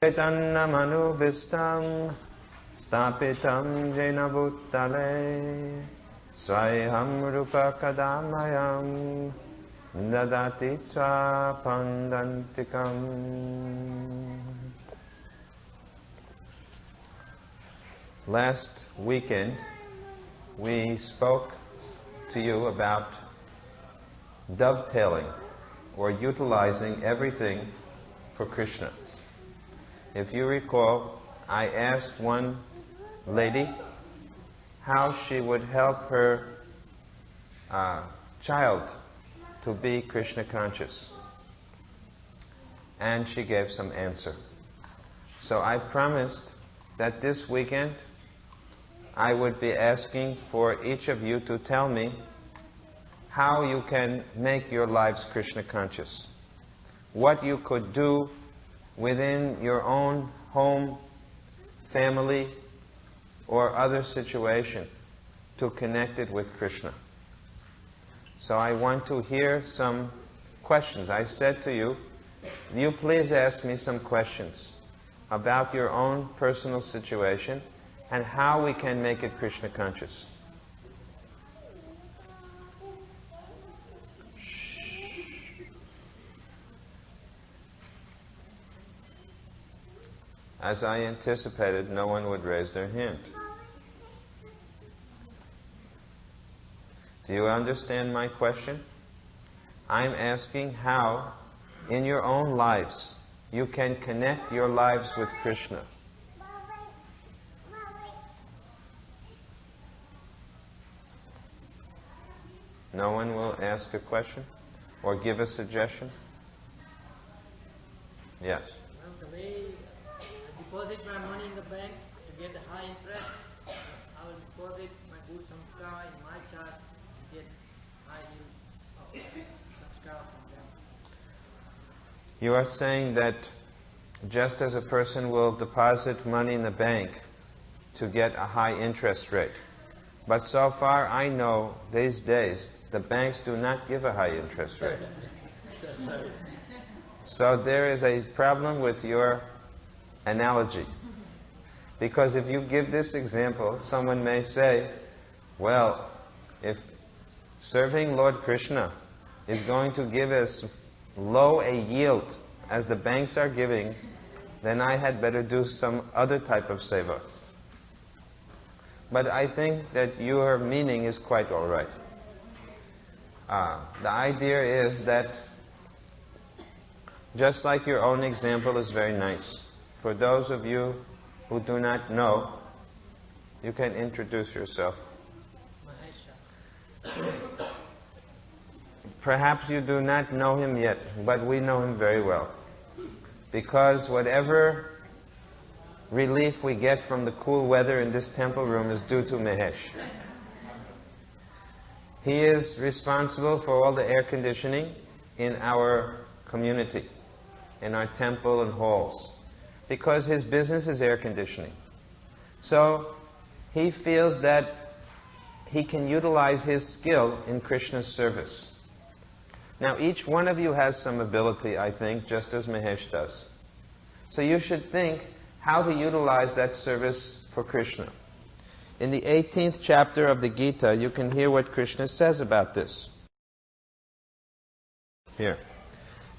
Chaitanya Manubhistam Stapitam Jena Bhuttale Swayam Rupa Kadamayam Dadati Swapandantikam. Last weekend we spoke to you about dovetailing or utilizing everything for Krishna. If you recall, I asked one lady how she would help her child to be Krishna conscious. And she gave some answer. So I promised that this weekend I would be asking for each of you to tell me how you can make your lives Krishna conscious. What you could do within your own home, family, or other situation to connect it with Krishna. So I want to hear some questions. I said to you, you please ask me some questions about your own personal situation and how we can make it Krishna conscious. As I anticipated, no one would raise their hand. Do you understand my question? I'm asking how, in your own lives, you can connect your lives with Krishna. No one will ask a question or give a suggestion? Yes. Well, the way I deposit my money in the bank to get a high interest, I will deposit my good samskara in my child to get high yield of samskara from them. You are saying that just as a person will deposit money in the bank to get a high interest rate, but so far I know these days the banks do not give a high interest rate. So there is a problem with your analogy. Because if you give this example, someone may say, well, if serving Lord Krishna is going to give as low a yield as the banks are giving, then I had better do some other type of seva. But I think that your meaning is quite all right. The idea is that just like your own example is very nice, for those of you who do not know, you can introduce yourself. Perhaps you do not know him yet, but we know him very well. Because whatever relief we get from the cool weather in this temple room is due to Mahesh. He is responsible for all the air conditioning in our community, in our temple and halls, because his business is air conditioning. So he feels that he can utilize his skill in Krishna's service. Now each one of you has some ability, I think, just as Mahesh does. So you should think how to utilize that service for Krishna. In the 18th chapter of the Gita, you can hear what Krishna says about this. Here.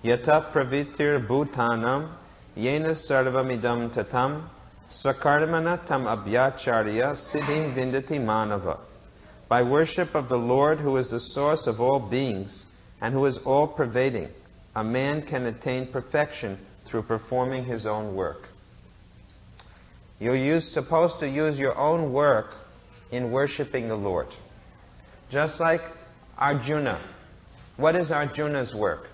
Yata pravitir bhutanam yena sarvamidam tatam svakarmana tam abhyacharya siddhim vindati manava. By worship of the Lord, who is the source of all beings and who is all-pervading, a man can attain perfection through performing his own work. You're supposed to use your own work in worshipping the Lord. Just like Arjuna. What is Arjuna's work?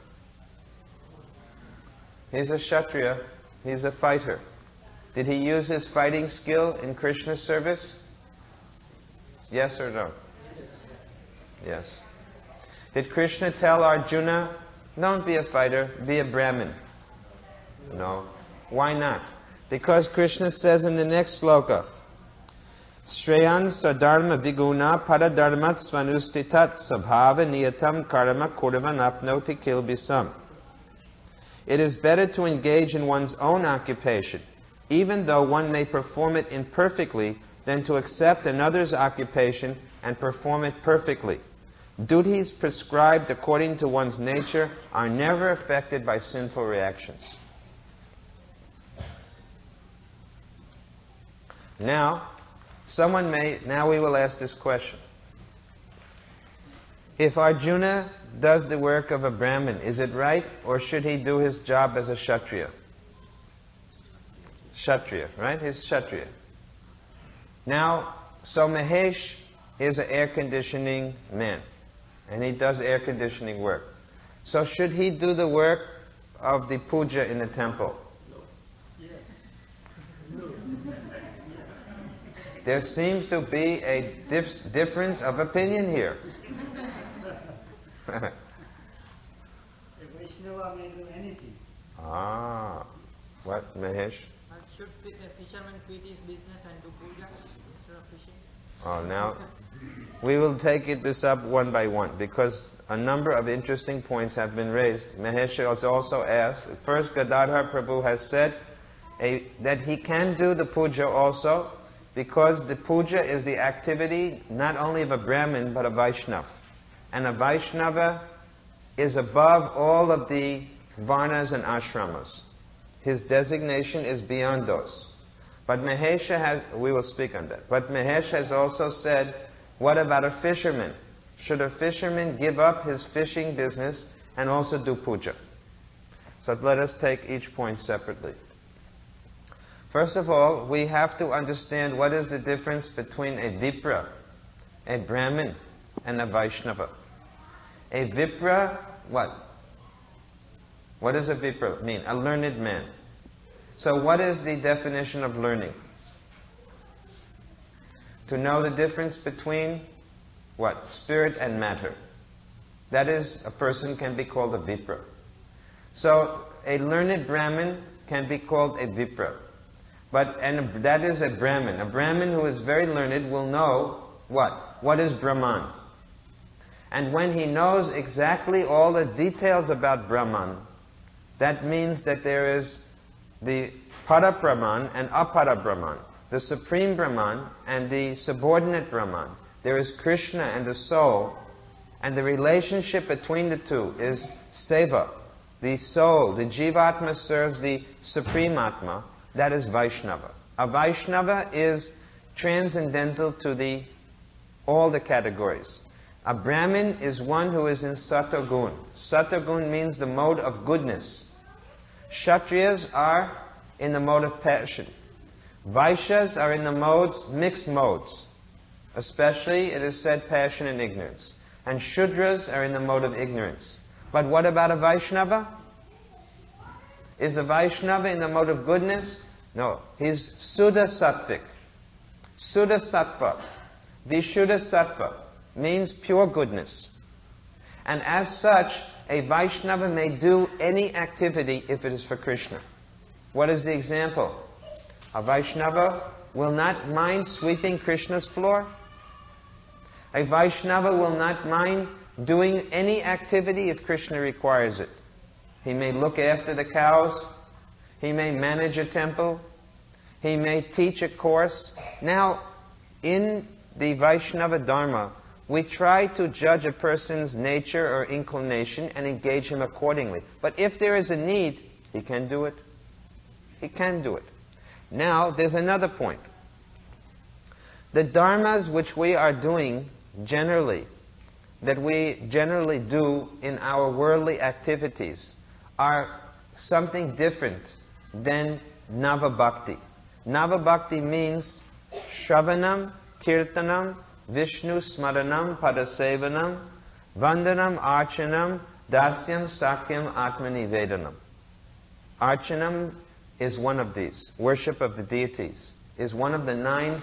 He's a Kshatriya. He's a fighter. Did he use his fighting skill in Krishna's service? Yes or no? Yes. Did Krishna tell Arjuna, don't be a fighter, be a Brahmin? No. Why not? Because Krishna says in the next sloka, Shreyan sadharma viguna paradharmat svanustitat sabhava niyatam karma kurvan apnoti kilbisam. It is better to engage in one's own occupation, even though one may perform it imperfectly, than to accept another's occupation and perform it perfectly. Duties prescribed according to one's nature are never affected by sinful reactions. Now we will ask this question. If Arjuna does the work of a Brahmin, is it right, or should he do his job as a Kshatriya? Kshatriya, right? He's Kshatriya. Now, so Mahesh is an air conditioning man, and he does air conditioning work. So should he do the work of the puja in the temple? There seems to be a difference of opinion here. A Vaishnava may do anything. Ah, what, Mahesh? Should a fisherman quit his business and do puja instead of fishing? Oh, now we will take this up one by one, because a number of interesting points have been raised. Mahesh has also asked. First, Gadadhar Prabhu has said that he can do the puja also, because the puja is the activity not only of a Brahmin but a Vaishnava. And a Vaishnava is above all of the varnas and ashramas. His designation is beyond those. But Mahesha has, we will speak on that. But Mahesh has also said, what about a fisherman? Should a fisherman give up his fishing business and also do puja? So let us take each point separately. First of all, we have to understand what is the difference between a Vipra, a Brahmin, and a Vaishnava. A Vipra, what? What does a Vipra mean? A learned man. So what is the definition of learning? To know the difference between what? Spirit and matter. That is, a person can be called a Vipra. So a learned Brahmin can be called a Vipra. And that is a Brahmin. A Brahmin who is very learned will know what? What is Brahman? And when he knows exactly all the details about Brahman, that means that there is the Para Brahman and Apara Brahman, the Supreme Brahman and the subordinate Brahman. There is Krishna and the soul, and the relationship between the two is Seva. The soul, the Jivatma serves the Supreme Atma, that is Vaishnava. A Vaishnava is transcendental to all the categories. A Brahmin is one who is in Satagun. Satagun means the mode of goodness. Kshatriyas are in the mode of passion. Vaishyas are in the mixed modes. Especially, it is said, passion and ignorance. And Shudras are in the mode of ignorance. But what about a Vaishnava? Is a Vaishnava in the mode of goodness? No. He's Suddha Sattvic. Suddha Sattva. Vishuddha Sattva means pure goodness. And as such, a Vaishnava may do any activity if it is for Krishna. What is the example? A Vaishnava will not mind sweeping Krishna's floor. A Vaishnava will not mind doing any activity if Krishna requires it. He may look after the cows. He may manage a temple. He may teach a course. Now, in the Vaishnava Dharma, we try to judge a person's nature or inclination and engage him accordingly. But if there is a need, he can do it. He can do it. Now, there's another point. The dharmas which we are doing generally, that we generally do in our worldly activities, are something different than Nava-bhakti. Nava-bhakti means Shravanam, Kirtanam, Vishnu Smaranam, Padasevanam, Vandanam, Archanam, Dasyam, Sakyam, Atmanivedanam. Archanam is one of these. Worship of the deities is one of the 9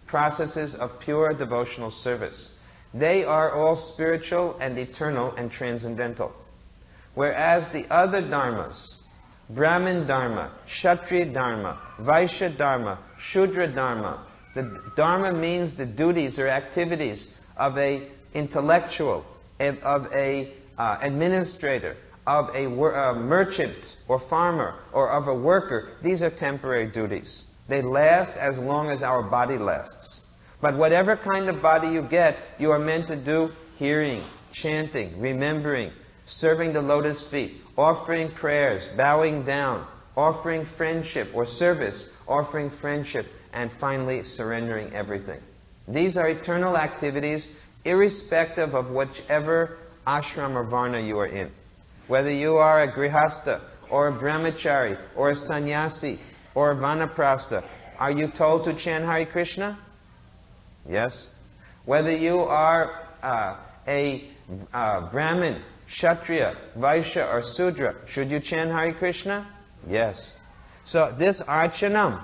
processes of pure devotional service. They are all spiritual and eternal and transcendental. Whereas the other dharmas, Brahmin Dharma, Kshatriya Dharma, Vaishya Dharma, Shudra Dharma, the Dharma means the duties or activities of a intellectual, of a administrator, of a merchant or farmer or of a worker, these are temporary duties. They last as long as our body lasts. But whatever kind of body you get, you are meant to do hearing, chanting, remembering, serving the lotus feet, offering prayers, bowing down, offering friendship or service, offering friendship, and finally surrendering everything. These are eternal activities irrespective of whichever ashram or varna you are in. Whether you are a grihastha, or a brahmachari, or a sannyasi, or a vanaprastha, are you told to chant Hare Krishna? Yes. Whether you are a Brahmin, Kshatriya, Vaishya, or Sudra, should you chant Hare Krishna? Yes. So this archanam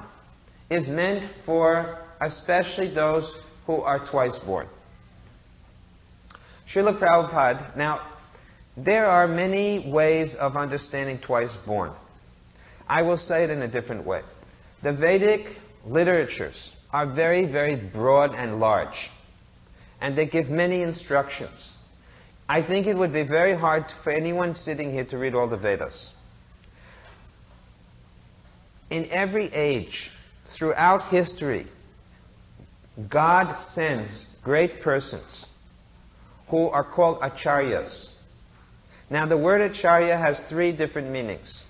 is meant for especially those who are twice born. Srila Prabhupada, now, there are many ways of understanding twice born. I will say it in a different way. The Vedic literatures are very, very broad and large, and they give many instructions. I think it would be very hard for anyone sitting here to read all the Vedas. In every age, throughout history, God sends great persons who are called acharyas. Now the word acharya has three different meanings.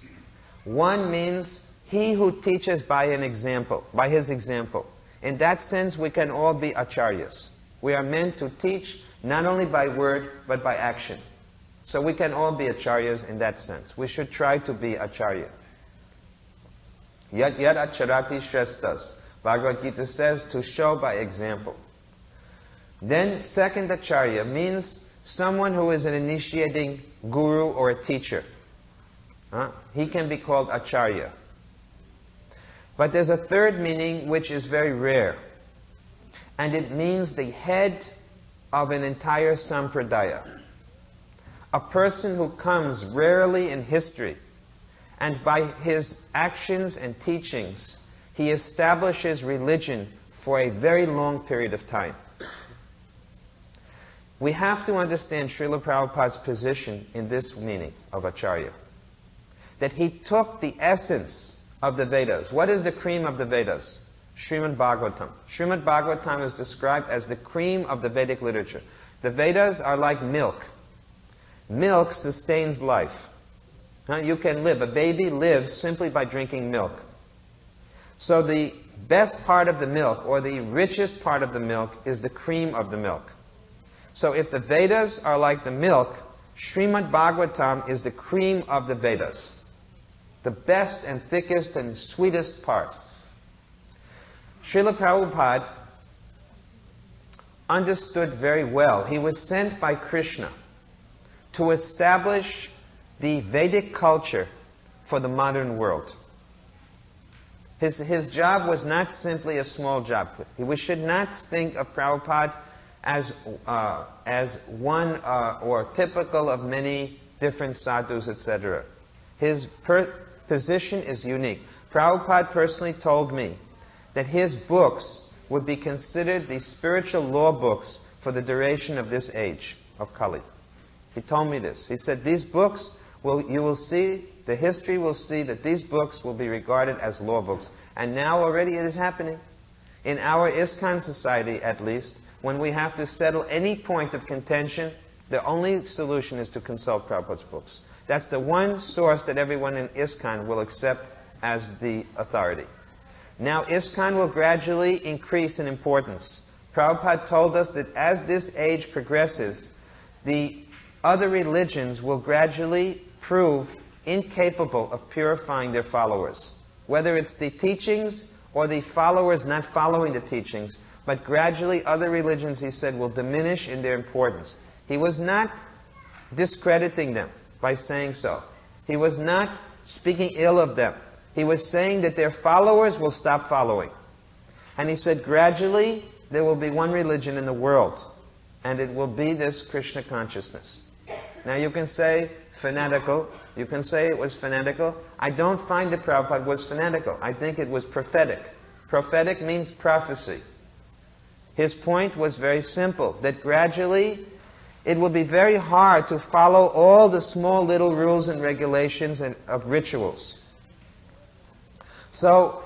One means he who teaches by an example, by his example. In that sense, we can all be acharyas. We are meant to teach not only by word, but by action. So we can all be acharyas in that sense. We should try to be acharya. Yat acharati shresttas. Bhagavad-gita says to show by example. Then second acharya means someone who is an initiating guru or a teacher. He can be called acharya. But there's a third meaning which is very rare. And it means the head of an entire sampradaya. A person who comes rarely in history, and by his actions and teachings, he establishes religion for a very long period of time. We have to understand Srila Prabhupada's position in this meaning of Acharya. That he took the essence of the Vedas. What is the cream of the Vedas? Srimad Bhagavatam. Srimad Bhagavatam is described as the cream of the Vedic literature. The Vedas are like milk. Milk sustains life. You can live. A baby lives simply by drinking milk. So the best part of the milk, or the richest part of the milk, is the cream of the milk. So if the Vedas are like the milk, Srimad Bhagavatam is the cream of the Vedas. The best and thickest and sweetest part. Srila Prabhupada understood very well. He was sent by Krishna to establish the Vedic culture for the modern world. His job was not simply a small job. We should not think of Prabhupada as one or typical of many different sadhus, etc. His position is unique. Prabhupada personally told me that his books would be considered the spiritual law books for the duration of this age of Kali. He told me this. He said, these books, you will see, the history will see that these books will be regarded as law books. And now already it is happening. In our ISKCON society, at least, when we have to settle any point of contention, the only solution is to consult Prabhupada's books. That's the one source that everyone in ISKCON will accept as the authority. Now ISKCON will gradually increase in importance. Prabhupada told us that as this age progresses, the other religions will gradually prove incapable of purifying their followers. Whether it's the teachings or the followers not following the teachings, but gradually other religions, he said, will diminish in their importance. He was not discrediting them by saying so. He was not speaking ill of them. He was saying that their followers will stop following. And he said, gradually, there will be one religion in the world, and it will be this Krishna consciousness. Now you can say fanatical, you can say it was fanatical. I don't find that Prabhupada was fanatical. I think it was prophetic. Prophetic means prophecy. His point was very simple, that gradually it will be very hard to follow all the small little rules and regulations and of rituals. So,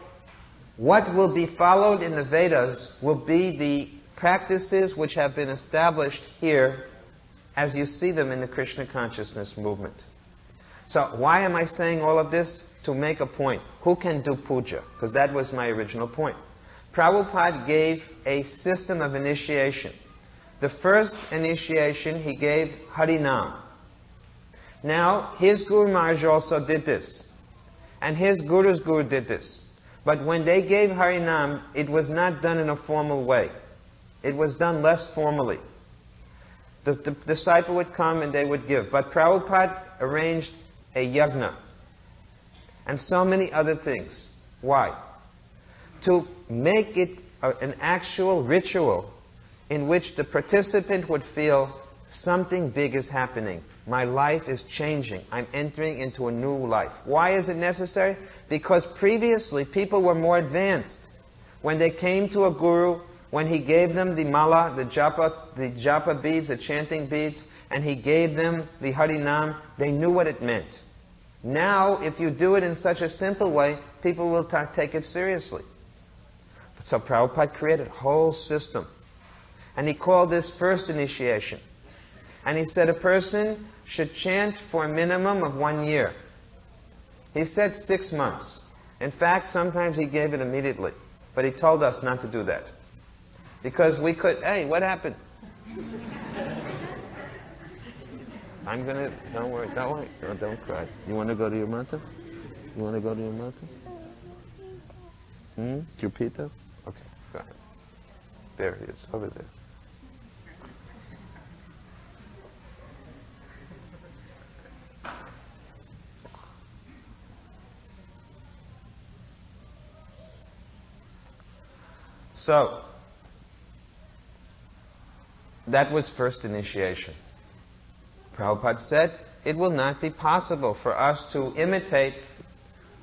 what will be followed in the Vedas will be the practices which have been established here as you see them in the Krishna consciousness movement. So, why am I saying all of this? To make a point. Who can do puja? Because that was my original point. Prabhupada gave a system of initiation. The first initiation he gave Harinam. Now, his Guru Maharaj also did this. And his Guru's Guru did this. But when they gave Harinam, it was not done in a formal way. It was done less formally. The disciple would come and they would give. But Prabhupada arranged a yagna. And so many other things. Why? To make it an actual ritual in which the participant would feel something big is happening. My life is changing. I'm entering into a new life. Why is it necessary? Because previously people were more advanced. When they came to a guru, when he gave them the mala, the japa beads, the chanting beads, and he gave them the harinam, they knew what it meant. Now, if you do it in such a simple way, people will take it seriously. So Prabhupada created a whole system. And he called this first initiation. And he said a person should chant for a minimum of 1 year. He said 6 months. In fact, sometimes he gave it immediately. But he told us not to do that. Because we could, hey, what happened? I'm going to, don't worry, oh, don't cry. You want to go to your mother? You want to go to your mother? Jupiter? Okay, go ahead. There he is, over there. So, that was first initiation. Prabhupada said, it will not be possible for us to imitate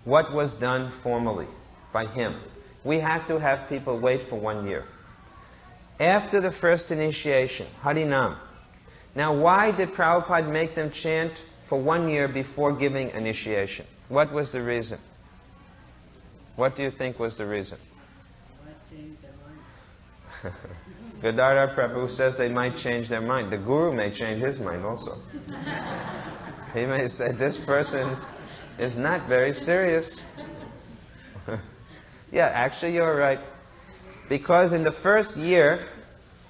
what was done formally by him. We had to have people wait for 1 year. After the first initiation, Harinam. Now, why did Prabhupada make them chant for 1 year before giving initiation? What was the reason? What do you think was the reason? Gadadhar Prabhu says they might change their mind. The Guru may change his mind also. He may say, this person is not very serious. Yeah, actually you're right. Because in the first year,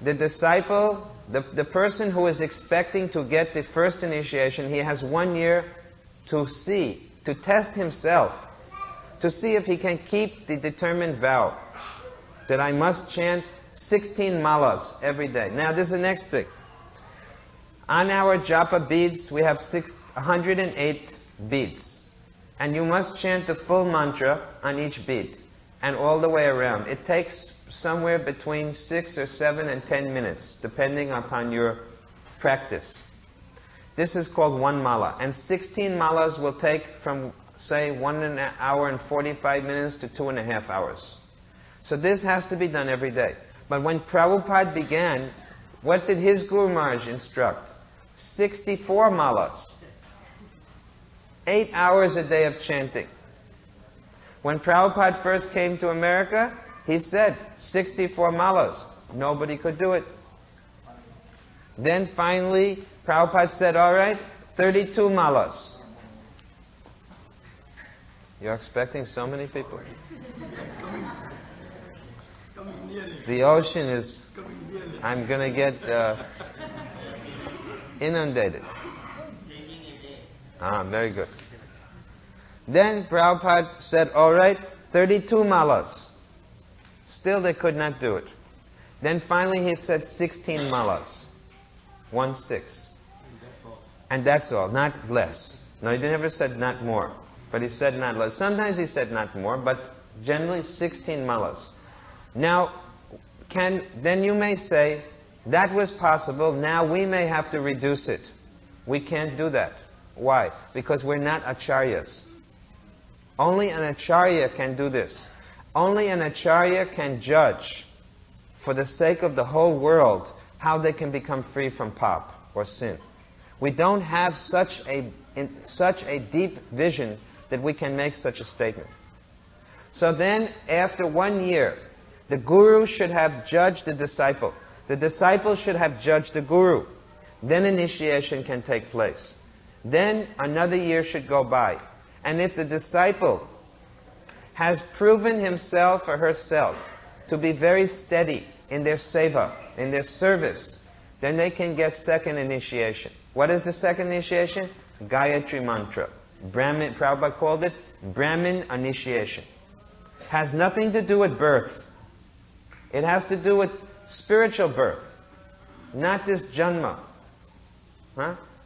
the disciple, the person who is expecting to get the first initiation, he has 1 year to see, to test himself, to see if he can keep the determined vow that I must chant 16 malas every day. Now this is the next thing. On our japa beads, we have 108 beads. And you must chant the full mantra on each bead. And all the way around. It takes somewhere between 6 or 7 and 10 minutes, depending upon your practice. This is called 1 mala. And 16 malas will take from, say, 1 hour and 45 minutes to 2.5 hours. So this has to be done every day. But when Prabhupada began, what did his Guru Maharaj instruct? 64 malas. 8 hours a day of chanting. When Prabhupada first came to America, he said 64 malas. Nobody could do it. Then finally, Prabhupada said, all right, 32 malas. You're expecting so many people? The ocean is, I'm going to get inundated. Ah, very good. Then Prabhupada said, all right, 32 malas. Still they could not do it. Then finally he said 16 malas. 1/6. And that's all, not less. No, he never said not more. But he said not less. Sometimes he said not more, but generally 16 malas. Now, then you may say, that was possible, now we may have to reduce it. We can't do that. Why? Because we're not acharyas. Only an acharya can do this. Only an acharya can judge, for the sake of the whole world, how they can become free from pap. or sin. We don't have such a deep vision that we can make such a statement. So then, after 1 year, the guru should have judged the disciple. The disciple should have judged the guru. Then initiation can take place. Then another year should go by. And if the disciple has proven himself or herself to be very steady in their seva, in their service, then they can get second initiation. What is the second initiation? Gayatri mantra. Brahmin, Prabhupada called it Brahmin initiation. Has nothing to do with birth. It has to do with spiritual birth, not this janma.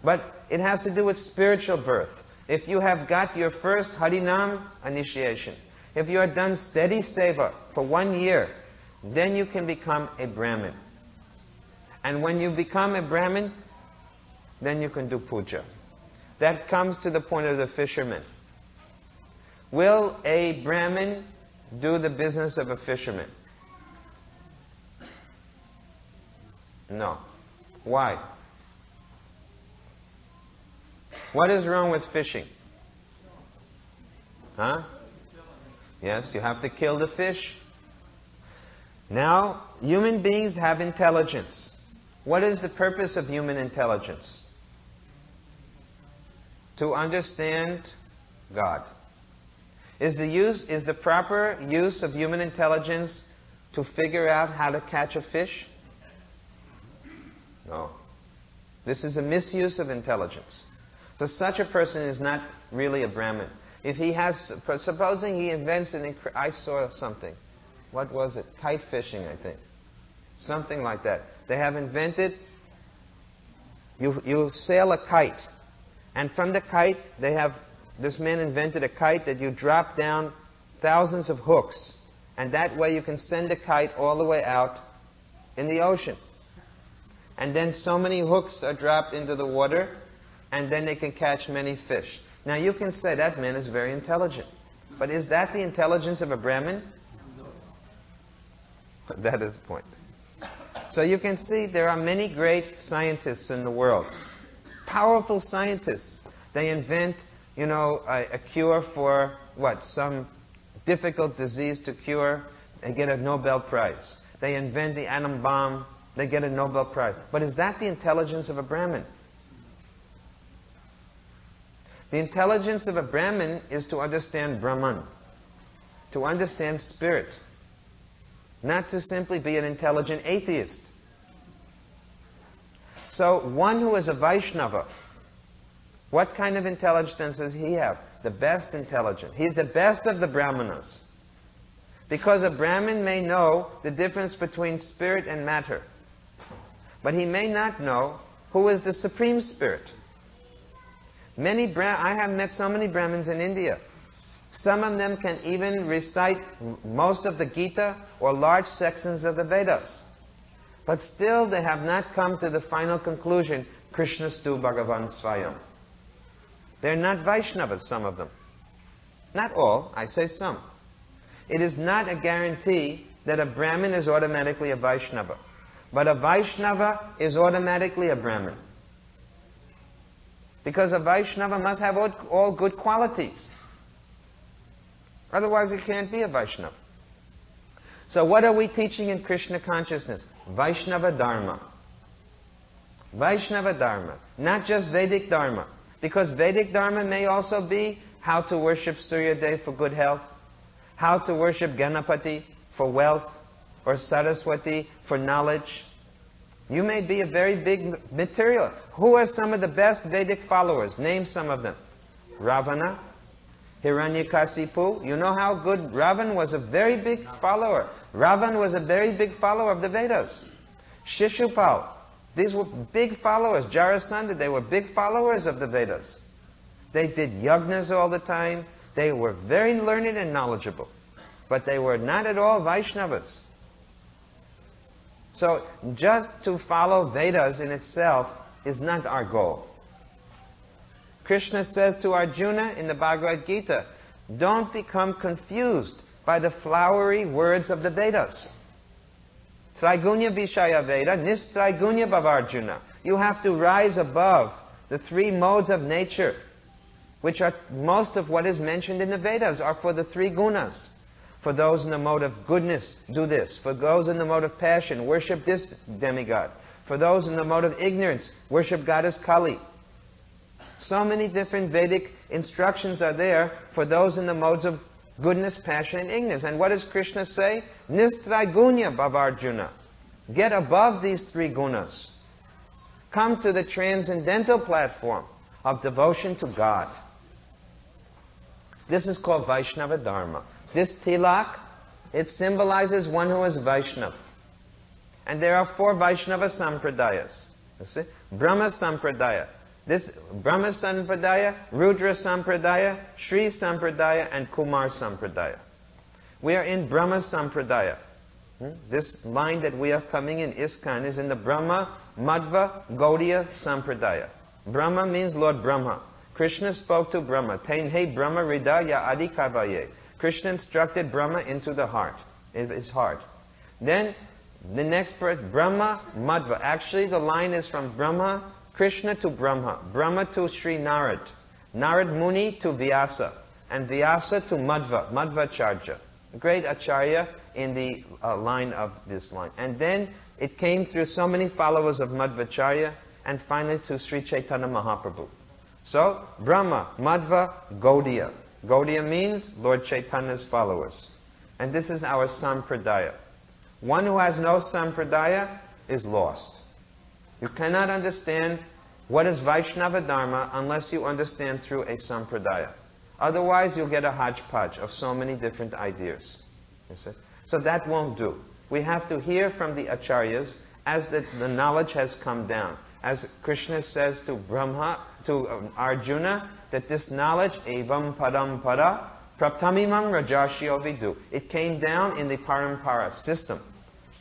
But it has to do with spiritual birth. If you have got your first Harinam initiation, if you are done steady seva for 1 year, then you can become a Brahmin. And when you become a Brahmin, then you can do puja. That comes to the point of the fisherman. Will a Brahmin do the business of a fisherman? No. Why? What is wrong with fishing? Huh? Yes, you have to kill the fish. Now, human beings have intelligence. What is the purpose of human intelligence? To understand God. Is the proper use of human intelligence to figure out how to catch a fish? No. This is a misuse of intelligence. So such a person is not really a Brahmin. If he has, supposing he invents I saw something. What was it? Kite fishing, I think. Something like that. They have invented, you sail a kite. And from the kite, this man invented a kite that you drop down thousands of hooks. And that way you can send a kite all the way out in the ocean. And then so many hooks are dropped into the water, and then they can catch many fish. Now you can say that man is very intelligent. But is that the intelligence of a Brahmin? No. That is the point. So you can see there are many great scientists in the world. Powerful scientists. They invent, a cure for some difficult disease to cure. They get a Nobel Prize. They invent the atom bomb. They get a Nobel Prize. But is that the intelligence of a Brahmin? The intelligence of a Brahmin is to understand Brahman, to understand spirit, not to simply be an intelligent atheist. So one who is a Vaishnava, what kind of intelligence does he have? The best intelligence. He's the best of the Brahmanas. Because a Brahmin may know the difference between spirit and matter. But he may not know who is the Supreme Spirit. I have met so many Brahmins in India. Some of them can even recite most of the Gita or large sections of the Vedas. But still they have not come to the final conclusion, Krishnastu Bhagavan Swayam. They're not Vaishnavas, some of them. Not all, I say some. It is not a guarantee that a Brahmin is automatically a Vaishnava. But a Vaishnava is automatically a Brahmin. Because a Vaishnava must have all good qualities. Otherwise it can't be a Vaishnava. So what are we teaching in Krishna consciousness? Vaishnava Dharma. Vaishnava Dharma. Not just Vedic Dharma. Because Vedic Dharma may also be how to worship Surya Dev for good health, how to worship Ganapati for wealth, or Saraswati for knowledge. You may be a very big material. Who are some of the best Vedic followers? Name some of them. Ravana, Hiranyakasipu. You know how good Ravan was, a very big follower. Ravan was a very big follower of the Vedas. Shishupal. These were big followers. Jarasandha, they were big followers of the Vedas. They did yagnas all the time. They were very learned and knowledgeable. But they were not at all Vaishnavas. So just to follow Vedas in itself is not our goal. Krishna says to Arjuna in the Bhagavad-gita, don't become confused by the flowery words of the Vedas. Trigunya Vishaya Veda, Nistrigunya Bhavarjuna. You have to rise above the three modes of nature, which are most of what is mentioned in the Vedas are for the three gunas. For those in the mode of goodness, do this. For those in the mode of passion, worship this demigod. For those in the mode of ignorance, worship goddess Kali. So many different Vedic instructions are there for those in the modes of goodness, passion, and ignorance. And what does Krishna say? Nistrigunya Bhavarjuna. Get above these three gunas. Come to the transcendental platform of devotion to God. This is called Vaishnava Dharma. This tilak, it symbolizes one who is Vaishnava. And there are 4 Vaishnava Sampradayas. You see? Brahma Sampradaya. This Brahma Sampradaya, Rudra Sampradaya, Shri Sampradaya, and Kumar Sampradaya. We are in Brahma Sampradaya. This line that we are coming in ISKCON is in the Brahma, Madhva, Gaudiya Sampradaya. Brahma means Lord Brahma. Krishna spoke to Brahma. Tenhe Brahma Hridaya Adi Kavaye. Krishna instructed Brahma into the heart, his heart. Then the next person, Brahma, Madhva. Actually, the line is from Brahma, Krishna to Brahma. Brahma to Sri Narad. Narad Muni to Vyasa. And Vyasa to Madhva, Madhvacharya. A great Acharya in the line of this line. And then it came through so many followers of Madhvacharya, and finally to Sri Chaitanya Mahaprabhu. So, Brahma, Madhva, Gaudiya. Gaudiya means Lord Chaitanya's followers. And this is our Sampradaya. One who has no Sampradaya is lost. You cannot understand what is Vaishnava Dharma unless you understand through a Sampradaya. Otherwise, you'll get a hodgepodge of so many different ideas. You see? So that won't do. We have to hear from the Acharyas as the knowledge has come down. As Krishna says to Arjuna, that this knowledge, evam padam pada, praptamimam rajashyo vidu. It came down in the parampara system.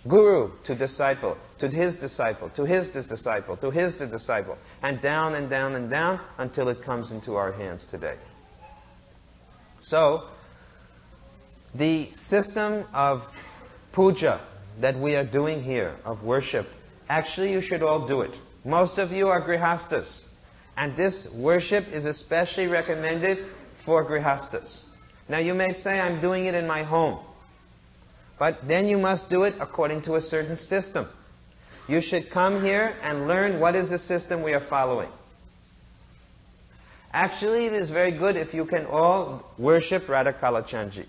Guru to disciple, to his disciple, to his disciple, to his disciple, and down and down and down until it comes into our hands today. So, the system of puja that we are doing here, of worship, actually you should all do it. Most of you are grihastas. And this worship is especially recommended for grihastas. Now you may say, I'm doing it in my home. But then you must do it according to a certain system. You should come here and learn what is the system we are following. Actually, it is very good if you can all worship Radha Kalachandji.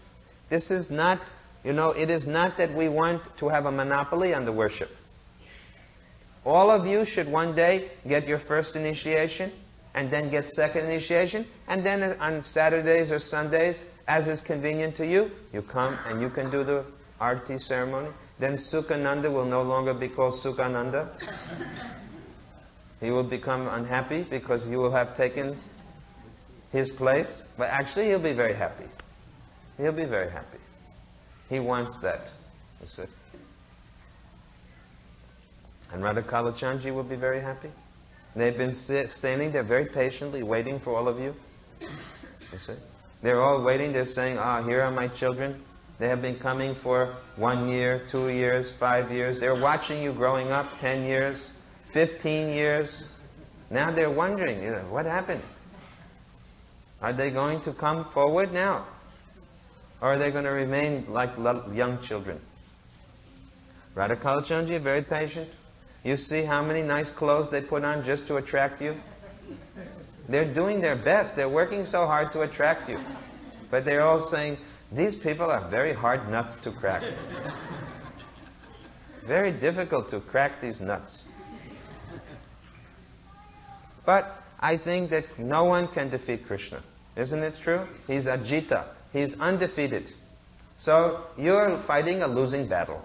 This is not, it is not that we want to have a monopoly on the worship. All of you should one day get your first initiation, and then get second initiation, and then on Saturdays or Sundays, as is convenient to you, you come and you can do the arati ceremony. Then Sukhananda will no longer be called Sukhananda. He will become unhappy because you will have taken his place, but actually he'll be very happy. He'll be very happy. He wants that. You see? And Radha Kalachandji will be very happy. They've been standing there very patiently waiting for all of you. You see? They're all waiting. They're saying, here are my children. They have been coming for 1 year, 2 years, 5 years. They're watching you growing up, 10 years, 15 years. Now they're wondering, what happened? Are they going to come forward now? Or are they going to remain like young children? Radha Kalachandji, very patient. You see how many nice clothes they put on just to attract you? They're doing their best. They're working so hard to attract you. But they're all saying, these people are very hard nuts to crack. Very difficult to crack these nuts. But I think that no one can defeat Krishna. Isn't it true? He's Ajita. He's undefeated. So you're fighting a losing battle.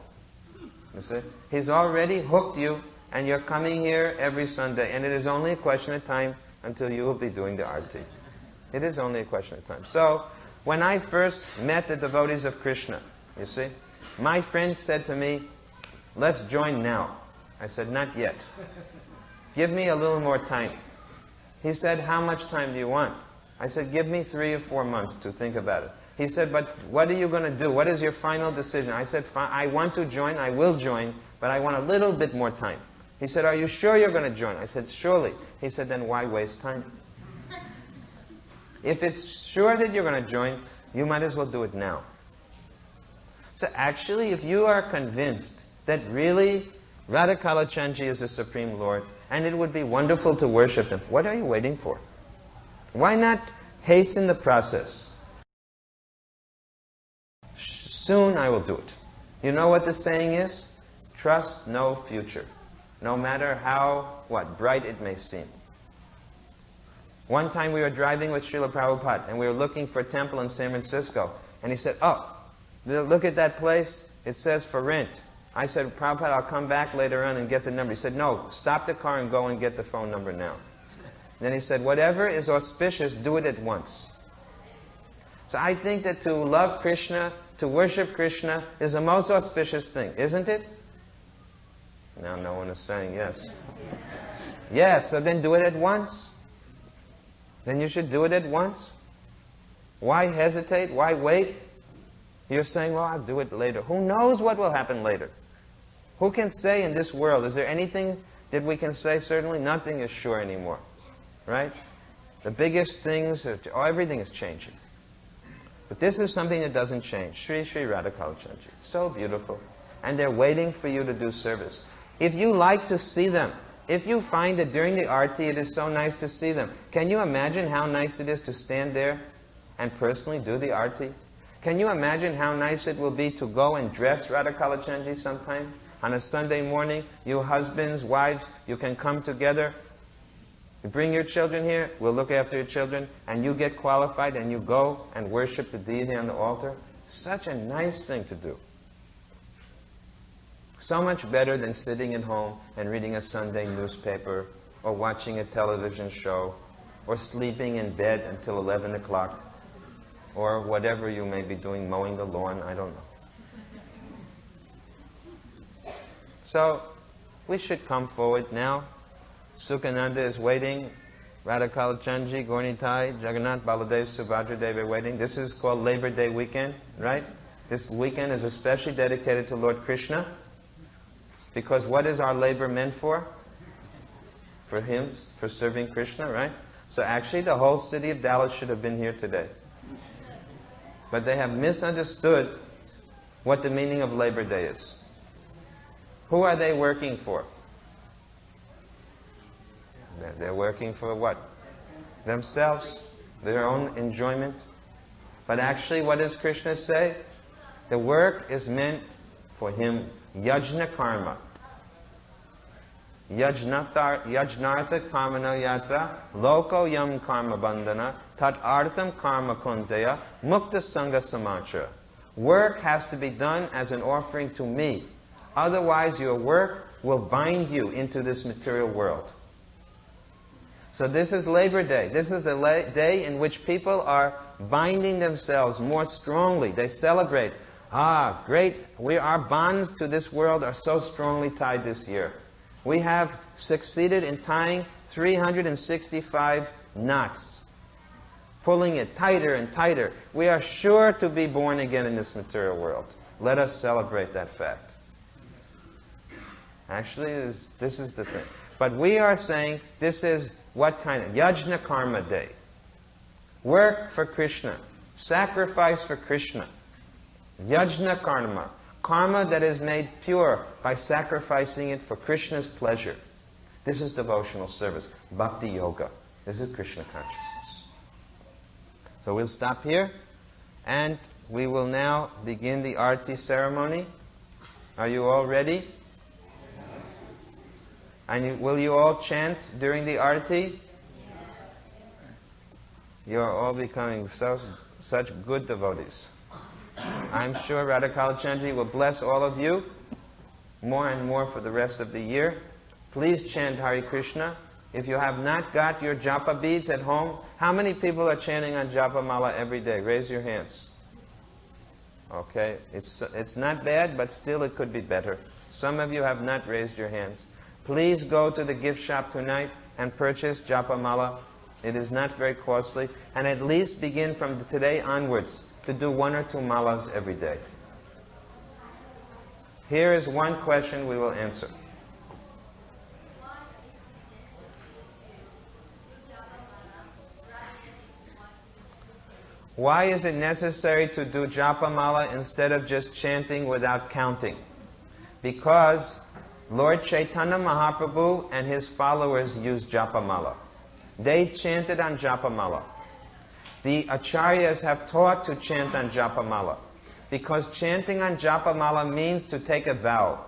You see? He's already hooked you, and you're coming here every Sunday, and it is only a question of time until you will be doing the arati. It is only a question of time. So, when I first met the devotees of Krishna, you see, my friend said to me, let's join now. I said, not yet. Give me a little more time. He said, how much time do you want? I said, give me 3 or 4 months to think about it. He said, but what are you going to do? What is your final decision? I said, I want to join, I will join, but I want a little bit more time. He said, are you sure you're going to join? I said, surely. He said, then why waste time? If it's sure that you're going to join, you might as well do it now. So actually, if you are convinced that really Radha Kalachandji is the Supreme Lord, and it would be wonderful to worship Him, what are you waiting for? Why not hasten the process? Soon I will do it. You know what the saying is? Trust no future, no matter how, bright it may seem. One time we were driving with Srila Prabhupada, and we were looking for a temple in San Francisco, and he said, oh, look at that place, it says for rent. I said, Prabhupada, I'll come back later on and get the number. He said, no, stop the car and go and get the phone number now. Then he said, whatever is auspicious, do it at once. So I think that to love Krishna, to worship Krishna, is the most auspicious thing, isn't it? Now no one is saying yes. Yes, so then do it at once. Then you should do it at once. Why hesitate? Why wait? You're saying, well, I'll do it later. Who knows what will happen later? Who can say in this world, is there anything that we can say? Certainly nothing is sure anymore. Right? The biggest things, everything is changing. But this is something that doesn't change. Sri Sri Radha Kalachandji. So beautiful. And they're waiting for you to do service. If you like to see them, if you find that during the arati it is so nice to see them, can you imagine how nice it is to stand there and personally do the arati? Can you imagine how nice it will be to go and dress Radha Kalachandji sometime? On a Sunday morning, you husbands, wives, you can come together. You bring your children here, we'll look after your children, and you get qualified and you go and worship the deity on the altar. Such a nice thing to do. So much better than sitting at home and reading a Sunday newspaper, or watching a television show, or sleeping in bed until 11 o'clock, or whatever you may be doing, mowing the lawn, I don't know. So, we should come forward now. Sukhananda is waiting. Radha Kalachandji, Gaurnitai, Jagannath, Baladev, Subhadra Dev are waiting. This is called Labor Day weekend, right? This weekend is especially dedicated to Lord Krishna. Because what is our labor meant for? For hymns, for serving Krishna, right? So actually the whole city of Dallas should have been here today. But they have misunderstood what the meaning of Labor Day is. Who are they working for? They're working for what? Themselves, their own enjoyment. But actually, what does Krishna say? The work is meant for him. Yajna karma. Yajnartha karmana yatra loko yam karma bandhana tat artham karma kunteya mukta sangha samachara. Work has to be done as an offering to me. Otherwise, your work will bind you into this material world. So this is Labor Day. This is the day in which people are binding themselves more strongly. They celebrate. Ah, great. Our bonds to this world are so strongly tied this year. We have succeeded in tying 365 knots, pulling it tighter and tighter. We are sure to be born again in this material world. Let us celebrate that fact. Actually, this is the thing. But we are saying this is what kind of Yajna Karma Day. Work for Krishna. Sacrifice for Krishna. Yajna Karma. Karma that is made pure by sacrificing it for Krishna's pleasure. This is devotional service. Bhakti Yoga. This is Krishna consciousness. So we'll stop here. And we will now begin the arati ceremony. Are you all ready? And will you all chant during the arati? You are all becoming such good devotees. I'm sure Radha Kalachandji will bless all of you more and more for the rest of the year. Please chant Hare Krishna. If you have not got your japa beads at home, how many people are chanting on japa mala every day? Raise your hands. Okay, it's not bad, but still it could be better. Some of you have not raised your hands. Please go to the gift shop tonight and purchase japa mala. It is not very costly. And at least begin from today onwards to do 1 or 2 malas every day. Here is one question we will answer. Why is it necessary to do Japa Mala instead of just chanting without counting? Because Lord Chaitanya Mahaprabhu and his followers used Japa Mala. They chanted on Japa Mala. The Acharyas have taught to chant on Japa Mala, because chanting on Japa Mala means to take a vow,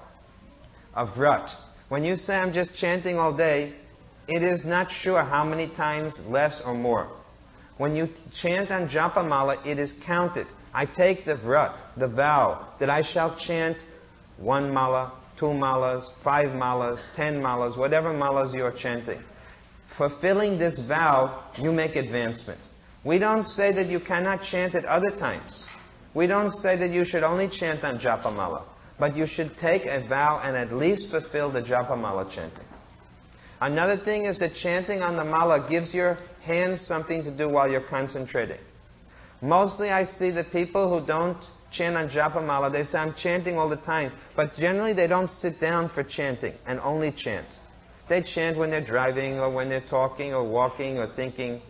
a vrat. When you say, I'm just chanting all day, it is not sure how many times, less or more. When you chant on Japa Mala, it is counted. I take the vrat, the vow, that I shall chant 1 mala, 2 malas, 5 malas, 10 malas, whatever malas you are chanting. Fulfilling this vow, you make advancement. We don't say that you cannot chant at other times. We don't say that you should only chant on Japa Mala, but you should take a vow and at least fulfill the Japa Mala chanting. Another thing is that chanting on the Mala gives your hands something to do while you're concentrating. Mostly I see the people who don't chant on Japa Mala, they say, I'm chanting all the time, but generally they don't sit down for chanting and only chant. They chant when they're driving or when they're talking or walking or thinking.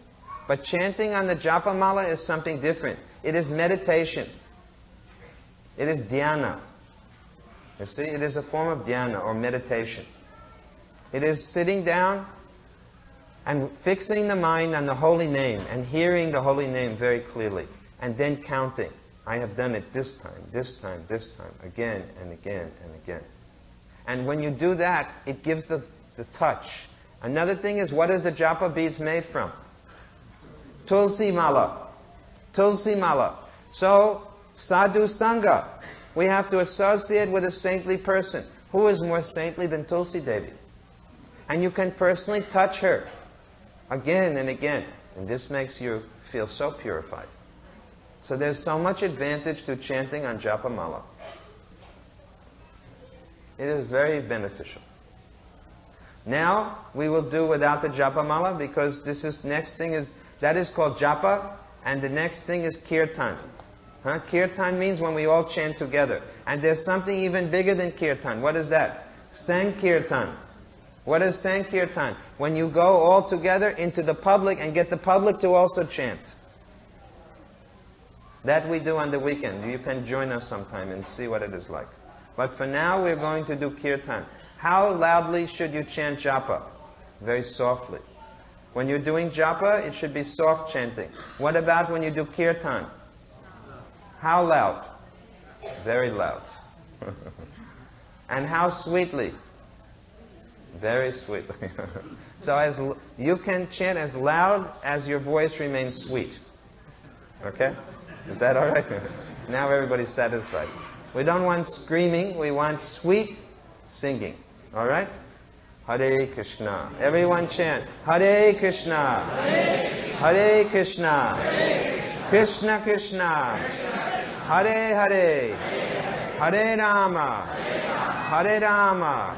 But chanting on the Japa Mala is something different. It is meditation. It is dhyana. You see, it is a form of dhyana or meditation. It is sitting down and fixing the mind on the holy name and hearing the holy name very clearly, and then counting. I have done it this time, this time, this time, again and again and again. And when you do that, it gives the touch. Another thing is, what is the japa beads made from? Tulsi mala. Tulsi mala. So, sadhu sangha. We have to associate with a saintly person. Who is more saintly than Tulsi Devi? And you can personally touch her again and again. And this makes you feel so purified. So there's so much advantage to chanting on Japa Mala. It is very beneficial. Now, we will do without the Japa Mala, because this is next thing is, that is called Japa, and the next thing is Kirtan. Kirtan means when we all chant together. And there's something even bigger than Kirtan. What is that? Sankirtan. What is Sankirtan? When you go all together into the public and get the public to also chant. That we do on the weekend. You can join us sometime and see what it is like. But for now, we're going to do Kirtan. How loudly should you chant Japa? Very softly. When you're doing Japa, it should be soft chanting. What about when you do Kirtan? How loud? Very loud. And how sweetly? Very sweetly. So you can chant as loud as your voice remains sweet. Okay? Is that all right? Now everybody's satisfied. We don't want screaming, we want sweet singing. All right? Hare Krishna. Everyone chant. Hare Krishna. Hare Krishna. Krishna Krishna. Hare Hare. Hare Rama. Hare Rama.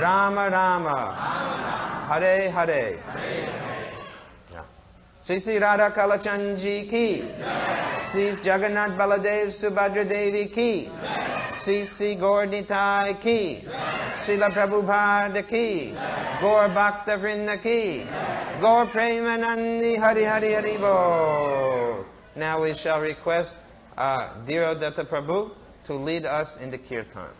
Rama Rama. Hare Hare. Sri Sri Radha Kalachandji ki. Sri Jagannath Baladev Subhadra Devi ki. Sri Sri Gaur Nitai ki. Srila Prabhupada ki. Gaur Bhakta Vrinda ki. Gaur Premanandi Hari Hari Hari Bo. Now we shall request Dhiro Datta Prabhu to lead us in the Kirtan.